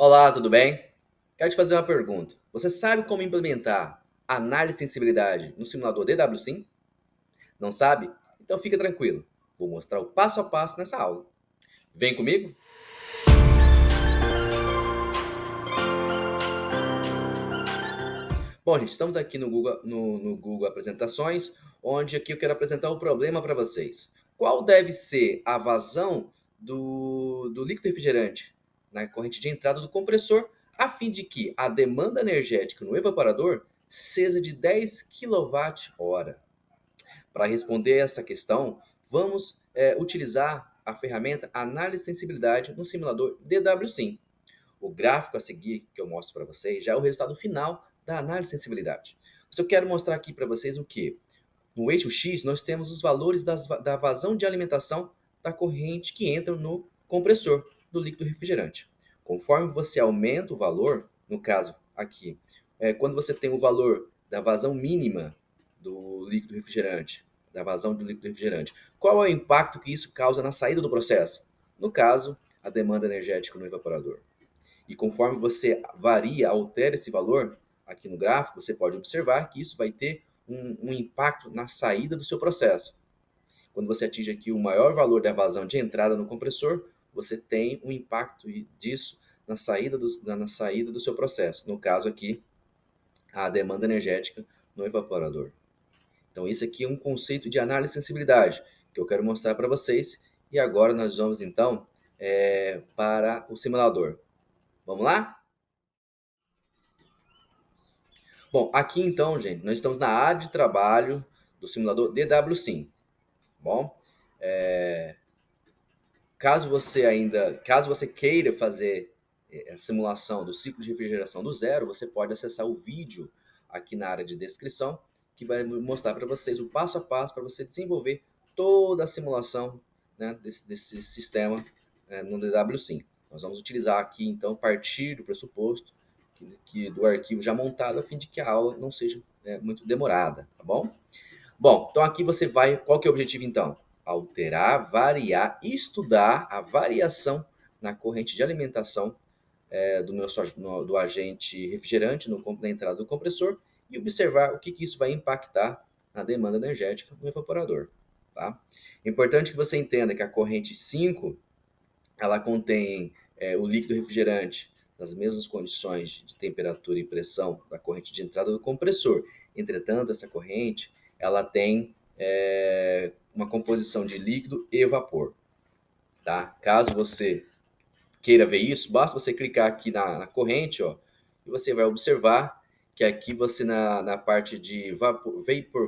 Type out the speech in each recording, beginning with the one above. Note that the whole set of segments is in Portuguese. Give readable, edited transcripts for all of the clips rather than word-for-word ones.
Olá, tudo bem? Quero te fazer uma pergunta. Você sabe como implementar análise de sensibilidade no simulador DWSim? Não sabe? Então fica tranquilo. Vou mostrar o passo a passo nessa aula. Vem comigo? Bom, gente, estamos aqui no Google Apresentações, onde aqui eu quero apresentar o problema para vocês. Qual deve ser a vazão do líquido refrigerante na corrente de entrada do compressor, a fim de que a demanda energética no evaporador seja de 10 kWh? Para responder essa questão, vamos utilizar a ferramenta Análise de Sensibilidade no simulador DWSim. O gráfico a seguir, que eu mostro para vocês, já é o resultado final da análise de sensibilidade. Mas eu quero mostrar aqui para vocês o que? No eixo X, nós temos os valores da vazão de alimentação da corrente que entra no compressor do líquido refrigerante. Conforme você aumenta o valor, no caso aqui, quando você tem o valor da vazão mínima do líquido refrigerante, da vazão do líquido refrigerante, qual é o impacto que isso causa na saída do processo? No caso, a demanda energética no evaporador. E conforme você varia, altera esse valor, aqui no gráfico, você pode observar que isso vai ter um impacto na saída do seu processo. Quando você atinge aqui o maior valor da vazão de entrada no compressor, você tem um impacto disso na saída do seu processo. No caso aqui, a demanda energética no evaporador. Então, isso aqui é um conceito de análise de sensibilidade que eu quero mostrar para vocês. E agora nós vamos então para o simulador. Vamos lá? Bom, aqui então, gente, nós estamos na área de trabalho do simulador DWSim, tá bom? Caso você queira fazer a simulação do ciclo de refrigeração do zero, você pode acessar o vídeo aqui na área de descrição, que vai mostrar para vocês o passo a passo para você desenvolver toda a simulação, né, desse sistema no DWSim. Nós vamos utilizar aqui então partir do pressuposto do arquivo já montado, a fim de que a aula não seja muito demorada, tá bom? Bom, então aqui você vai. Qual que é o objetivo então? Alterar, variar, estudar a variação na corrente de alimentação do agente refrigerante na entrada do compressor e observar o que isso vai impactar na demanda energética no evaporador. Tá? É importante que você entenda que a corrente 5 ela contém o líquido refrigerante nas mesmas condições de temperatura e pressão da corrente de entrada do compressor. Entretanto, essa corrente ela tem uma composição de líquido e vapor. Tá? Caso você queira ver isso, basta você clicar aqui na corrente, ó, e você vai observar que aqui você na parte de Vapor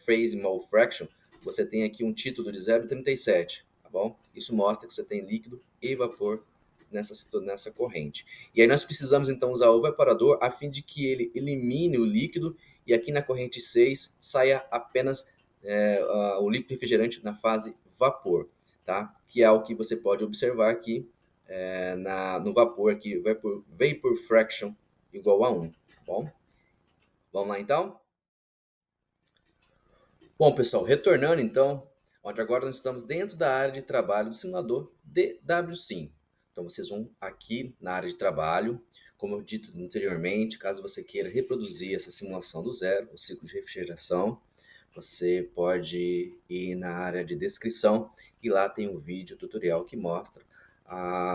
Phase Mole Fraction, você tem aqui um título de 0,37, tá bom? Isso mostra que você tem líquido e vapor nessa corrente. E aí nós precisamos então usar o evaporador a fim de que ele elimine o líquido e aqui na corrente 6 saia apenas o líquido refrigerante na fase vapor, tá? Que é o que você pode observar aqui no vapor aqui, vapor fraction igual a 1, tá bom? Vamos lá então? Bom, pessoal, retornando então, onde agora nós estamos dentro da área de trabalho do simulador DWSim. Então vocês vão aqui na área de trabalho, como eu dito anteriormente, caso você queira reproduzir essa simulação do zero, o ciclo de refrigeração, você pode ir na área de descrição e lá tem um vídeo tutorial que mostra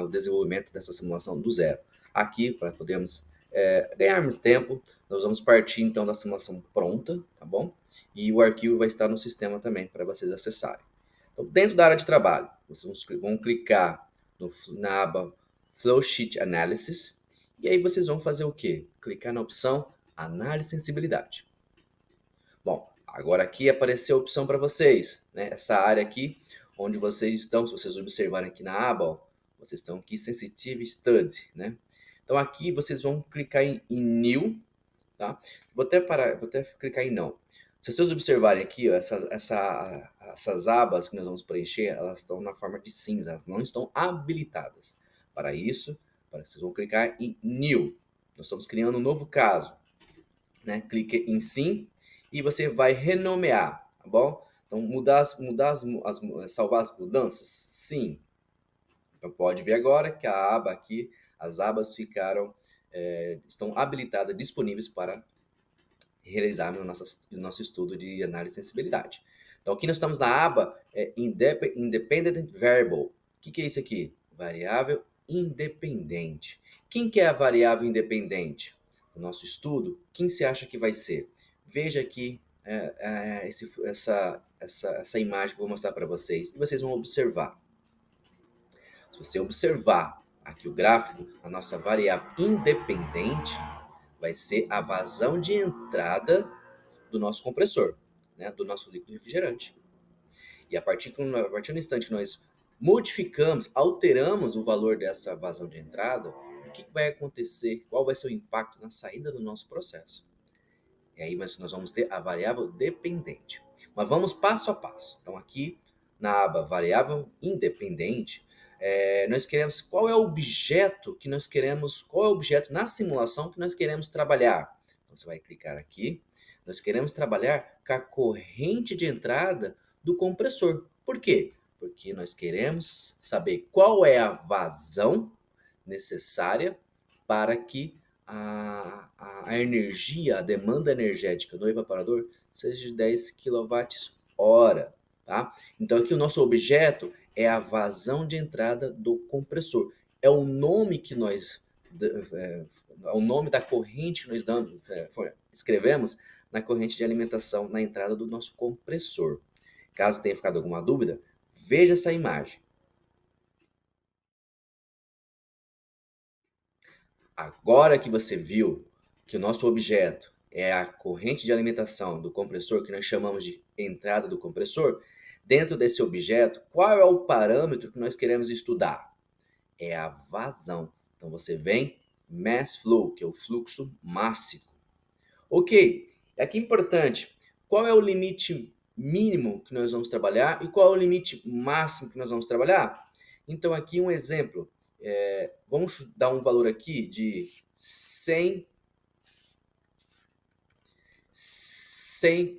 o desenvolvimento dessa simulação do zero. Aqui, para podermos ganharmos tempo, nós vamos partir então da simulação pronta, tá bom? E o arquivo vai estar no sistema também para vocês acessarem. Então, dentro da área de trabalho, vocês vão clicar na aba Flowsheet Analysis e aí vocês vão fazer o quê? Clicar na opção Análise de Sensibilidade. Bom, agora aqui apareceu a opção para vocês, né? Essa área aqui, onde vocês estão, se vocês observarem aqui na aba, ó, vocês estão aqui Sensitive Study, né? Então aqui vocês vão clicar em New, tá? Vou até clicar em Não. Se vocês observarem aqui, ó, essas abas que nós vamos preencher, elas estão na forma de cinza, elas não estão habilitadas. Para isso, vocês vão clicar em New. Nós estamos criando um novo caso, né? Clique em Sim e você vai renomear, tá bom? Então, salvar as mudanças? Sim. Então, pode ver agora que a aba aqui, as abas estão habilitadas, disponíveis para realizar o nosso estudo de análise de sensibilidade. Então aqui nós estamos na aba Independent Variable. O que é isso aqui? Variável independente. Quem que é a variável independente? No nosso estudo, quem se acha que vai ser? Veja aqui essa imagem que eu vou mostrar para vocês e vocês vão observar. Se você observar aqui o gráfico, a nossa variável independente vai ser a vazão de entrada do nosso compressor, né, do nosso líquido refrigerante. E a partir do instante que nós modificamos, alteramos o valor dessa vazão de entrada, o que vai acontecer? Qual vai ser o impacto na saída do nosso processo? E aí nós vamos ter a variável dependente. Mas vamos passo a passo. Então aqui na aba variável independente, nós queremos qual é o objeto que nós queremos, qual é o objeto na simulação que nós queremos trabalhar. Então você vai clicar aqui. Nós queremos trabalhar com a corrente de entrada do compressor. Por quê? Porque nós queremos saber qual é a vazão necessária para que a energia, a demanda energética do evaporador seja de 10 kWh, tá? Então aqui o nosso objeto é a vazão de entrada do compressor. É o nome que nós é o nome da corrente que nós escrevemos na corrente de alimentação na entrada do nosso compressor. Caso tenha ficado alguma dúvida, veja essa imagem. Agora que você viu que o nosso objeto é a corrente de alimentação do compressor, que nós chamamos de entrada do compressor, dentro desse objeto, qual é o parâmetro que nós queremos estudar? É a vazão. Então você vem mass flow, que é o fluxo máximo. Ok, aqui é importante, qual é o limite mínimo que nós vamos trabalhar e qual é o limite máximo que nós vamos trabalhar? Então aqui um exemplo, vamos dar um valor aqui de 100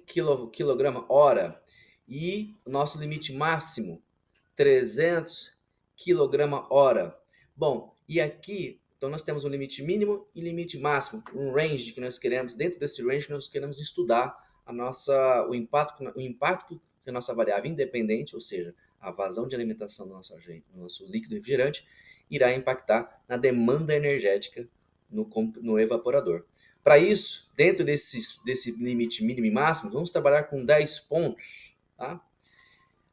kg/hora e o nosso limite máximo 300 kg/hora. Bom, e aqui então nós temos um limite mínimo e limite máximo, um range que nós queremos, dentro desse range nós queremos estudar o impacto que a nossa variável independente, ou seja, a vazão de alimentação do nosso líquido refrigerante, irá impactar na demanda energética no evaporador. Para isso, dentro desse limite mínimo e máximo, vamos trabalhar com 10 pontos. Tá?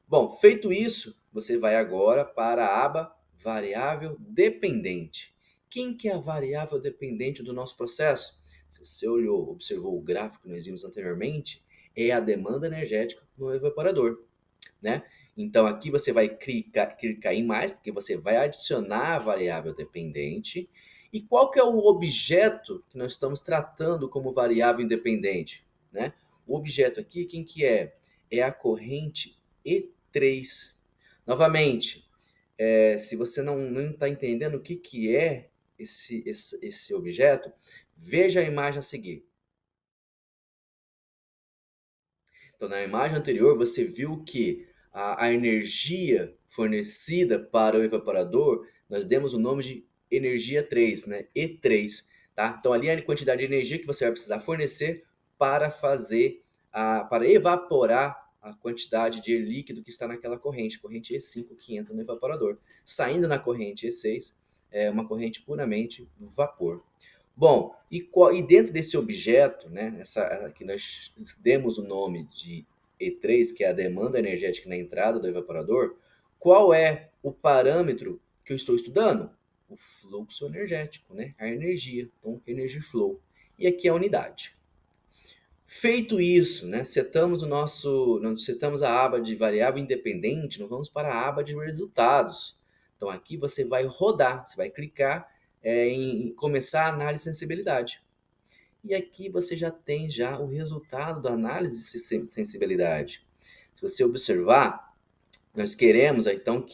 Bom, feito isso, você vai agora para a aba variável dependente. Quem que é a variável dependente do nosso processo? Se você observou o gráfico que nós vimos anteriormente, é a demanda energética no evaporador, né? Então aqui você vai clicar em mais, porque você vai adicionar a variável dependente. E qual que é o objeto que nós estamos tratando como variável independente, né? O objeto aqui, quem que é? É a corrente E3. Novamente, se você não está entendendo o que é esse objeto, veja a imagem a seguir. Então, na imagem anterior, você viu que a energia fornecida para o evaporador, nós demos o nome de energia 3, né? E3, tá? Então, ali é a quantidade de energia que você vai precisar fornecer para para evaporar a quantidade de líquido que está naquela corrente E5 que entra no evaporador. Saindo na corrente E6, é uma corrente puramente vapor. Bom, e dentro desse objeto, né, que nós demos o nome de E3, que é a demanda energética na entrada do evaporador, qual é o parâmetro que eu estou estudando? O fluxo energético, né? A energia, então energy flow. E aqui é a unidade. Feito isso, né, nós setamos a aba de variável independente, nós vamos para a aba de resultados. Então aqui você vai rodar, você vai clicar em começar a análise de sensibilidade. E aqui você já tem o resultado da análise de sensibilidade. Se você observar, nós queremos então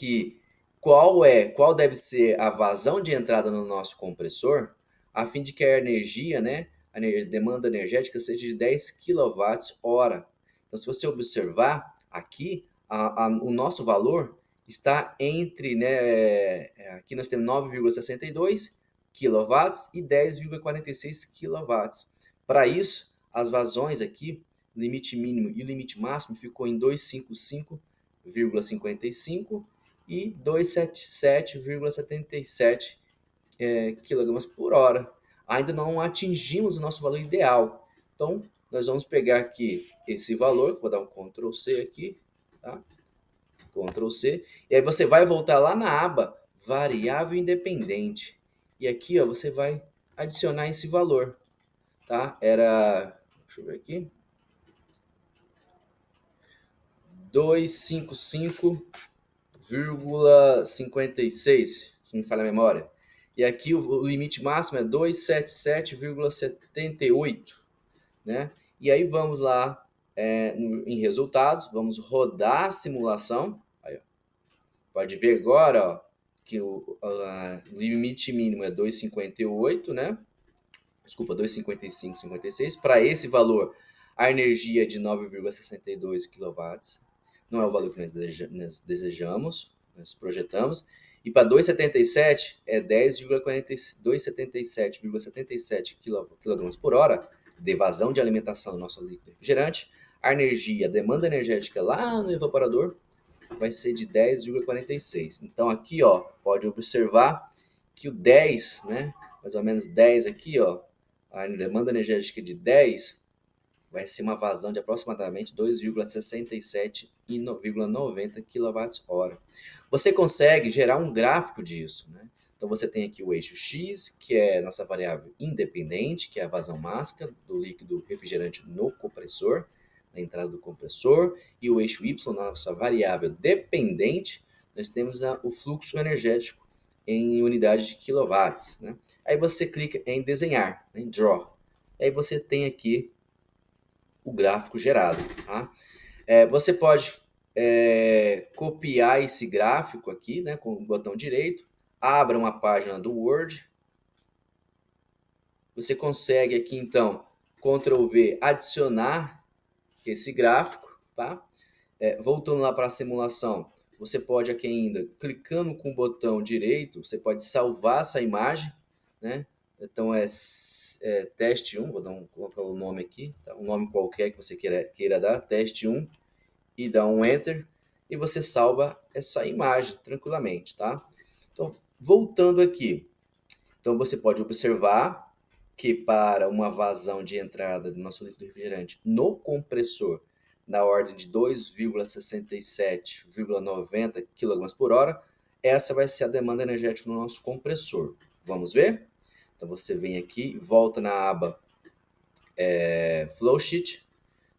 qual deve ser a vazão de entrada no nosso compressor, a fim de que a energia, né, a demanda energética seja de 10 kWh. Então, se você observar aqui, o nosso valor está entre, né, aqui nós temos 9,62, kW e 10,46 kW. Para isso, as vazões aqui, limite mínimo e limite máximo ficou em 255,55 e 277,77 kg por hora. Ainda não atingimos o nosso valor ideal. Então, nós vamos pegar aqui esse valor, vou dar um Ctrl C aqui, tá? Ctrl C, e aí você vai voltar lá na aba variável independente. E aqui, ó, você vai adicionar esse valor, tá? Era, deixa eu ver aqui, 255,56, se não me falha a memória. E aqui o limite máximo é 277,78, né? E aí vamos lá em resultados, vamos rodar a simulação. Aí, ó, pode ver agora, ó, que o limite mínimo é 2,58, né? Desculpa, 2,55,56. Para esse valor, a energia é de 9,62 kW. Não é o valor que nós desejamos, nós projetamos. E para 2,77 é 277,77 kg por hora de vazão de alimentação do nosso líquido refrigerante. A energia, a demanda energética lá no evaporador vai ser de 10,46. Então aqui, ó, pode observar que o 10, né, mais ou menos 10 aqui, ó, a demanda energética de 10 vai ser uma vazão de aproximadamente 2,67,90 kWh. Você consegue gerar um gráfico disso, né? Então você tem aqui o eixo X, que é nossa variável independente, que é a vazão máxima do líquido refrigerante no compressor, na entrada do compressor, e o eixo Y, nossa variável dependente, nós temos o fluxo energético em unidade de quilowatts, né? Aí você clica em desenhar, em draw. Aí você tem aqui o gráfico gerado, tá? Você pode copiar esse gráfico aqui, né, com o botão direito, abra uma página do Word, você consegue aqui então, Ctrl V, adicionar esse gráfico, tá? Voltando lá para a simulação, você pode aqui ainda, clicando com o botão direito, você pode salvar essa imagem, né? Então teste 1, colocar o nome aqui, tá? Um nome qualquer que você queira dar, teste 1, e dá um Enter, e você salva essa imagem tranquilamente, tá? Então, voltando aqui, então você pode observar que para uma vazão de entrada do nosso líquido refrigerante no compressor, na ordem de 2,67,90 kg por hora, essa vai ser a demanda energética no nosso compressor. Vamos ver? Então você vem aqui, volta na aba Flowsheet.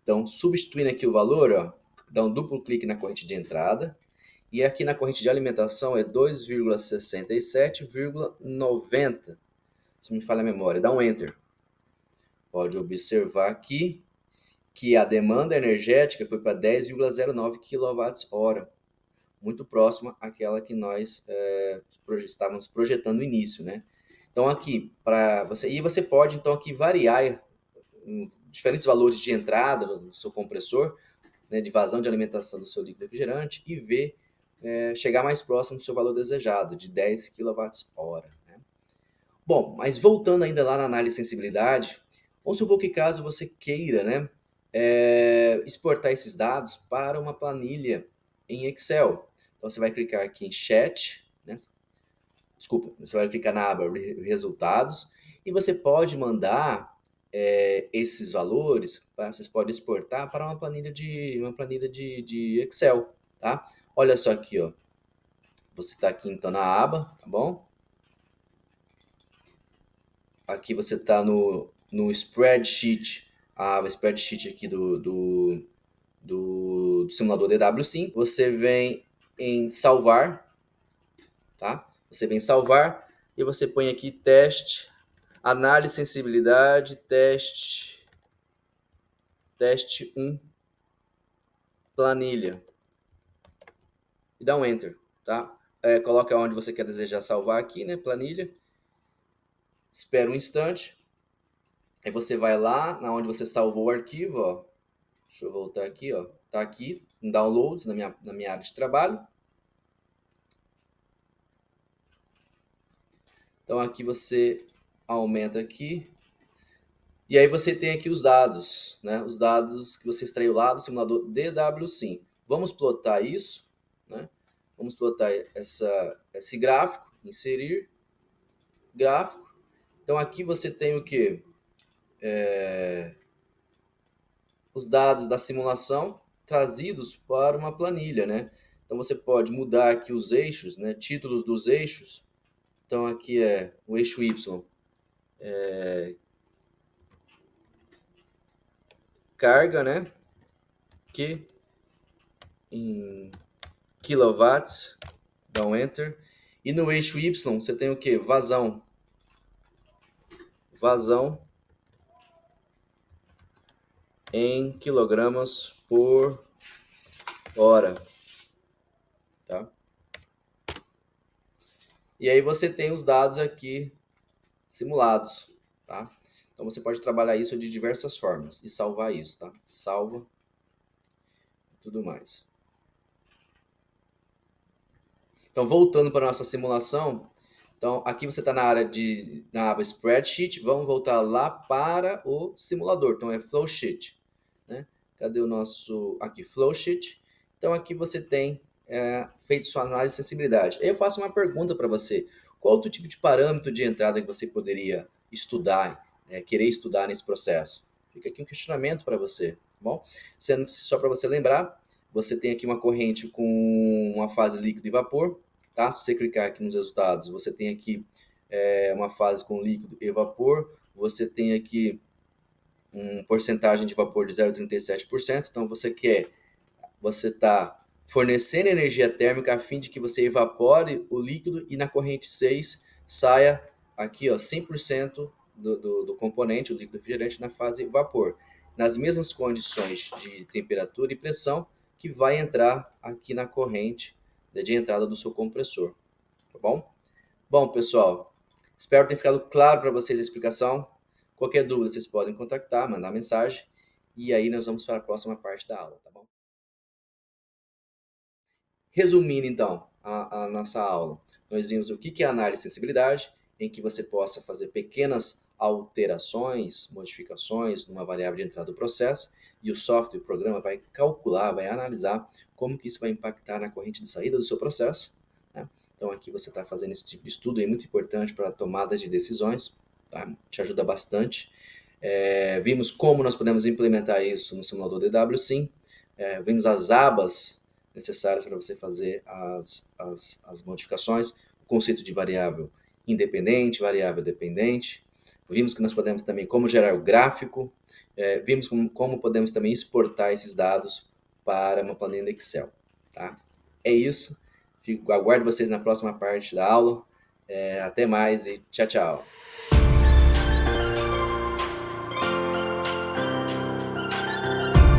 Então, substituindo aqui o valor, ó, dá um duplo clique na corrente de entrada. E aqui na corrente de alimentação é 2,67,90. Se me falha a memória, dá um Enter. Pode observar aqui que a demanda energética foi para 10,09 kWh, muito próxima àquela que nós estávamos projetando no início, né? Então aqui, você pode então aqui variar diferentes valores de entrada do seu compressor, né, de vazão de alimentação do seu líquido refrigerante e ver chegar mais próximo do seu valor desejado, de 10 kWh. Né? Bom, mas voltando ainda lá na análise de sensibilidade, vamos supor que caso você queira, né, exportar esses dados para uma planilha em Excel. Então você vai clicar aqui em Chat, né? Desculpa, você vai clicar na aba Resultados e você pode mandar esses valores, vocês podem exportar para uma planilha de Excel, tá? Olha só aqui, ó. Você está aqui então na aba, tá bom? Aqui você está no spreadsheet, a spreadsheet aqui do simulador DW5. Você vem em salvar, tá? Você vem salvar e você põe aqui teste, análise de sensibilidade, teste 1, planilha. E dá um Enter, tá? Coloca onde você quer desejar salvar aqui, né? Planilha. Espera um instante. Aí você vai lá, na onde você salvou o arquivo, ó. Deixa eu voltar aqui, ó. Tá aqui, em Downloads, na minha área de trabalho. Então aqui você aumenta aqui. E aí você tem aqui os dados, né? Os dados que você extraiu lá do simulador DWSim. Vamos plotar isso, né? Vamos plotar esse gráfico, inserir gráfico. Então aqui você tem o que? Os dados da simulação trazidos para uma planilha, né? Então você pode mudar aqui os eixos, né? Títulos dos eixos. Então aqui é o eixo Y, carga, né? Que em kilowatts, dá um enter. E no eixo Y você tem o que? Vazão. Vazão em quilogramas por hora, tá? E aí você tem os dados aqui simulados, tá? Então você pode trabalhar isso de diversas formas e salvar isso, tá? Salva e tudo mais. Então voltando para a nossa simulação, então aqui você está na aba Spreadsheet, vamos voltar lá para o simulador, então é Flowsheet, né? Cadê o nosso, aqui, Flowsheet. Então aqui você tem feito sua análise de sensibilidade. Eu faço uma pergunta para você, qual outro tipo de parâmetro de entrada que você poderia estudar, querer estudar nesse processo? Fica aqui um questionamento para você, tá bom? Sendo só para você lembrar, você tem aqui uma corrente com uma fase líquido e vapor, tá? Se você clicar aqui nos resultados, você tem aqui uma fase com líquido e vapor, você tem aqui uma porcentagem de vapor de 0,37%, então você está fornecendo energia térmica a fim de que você evapore o líquido e na corrente 6 saia aqui, ó, 100% do componente, o líquido refrigerante, na fase vapor, nas mesmas condições de temperatura e pressão que vai entrar aqui na corrente de entrada do seu compressor, tá bom? Bom, pessoal, espero ter ficado claro para vocês a explicação. Qualquer dúvida, vocês podem contactar, mandar mensagem, e aí nós vamos para a próxima parte da aula, tá bom? Resumindo, então, a nossa aula, nós vimos o que é análise de sensibilidade, em que você possa fazer pequenas alterações, modificações numa variável de entrada do processo, e o software, o programa, vai calcular, vai analisar como que isso vai impactar na corrente de saída do seu processo, né? Então aqui você está fazendo esse tipo de estudo, é muito importante para a tomada de decisões, tá? Te ajuda bastante. Vimos como nós podemos implementar isso no simulador DWSim, vimos as abas necessárias para você fazer as modificações, o conceito de variável independente, variável dependente. Vimos que nós podemos também como gerar o gráfico, vimos como podemos também exportar esses dados para uma planilha Excel. Tá? É isso. Aguardo vocês na próxima parte da aula. Até mais e tchau, tchau.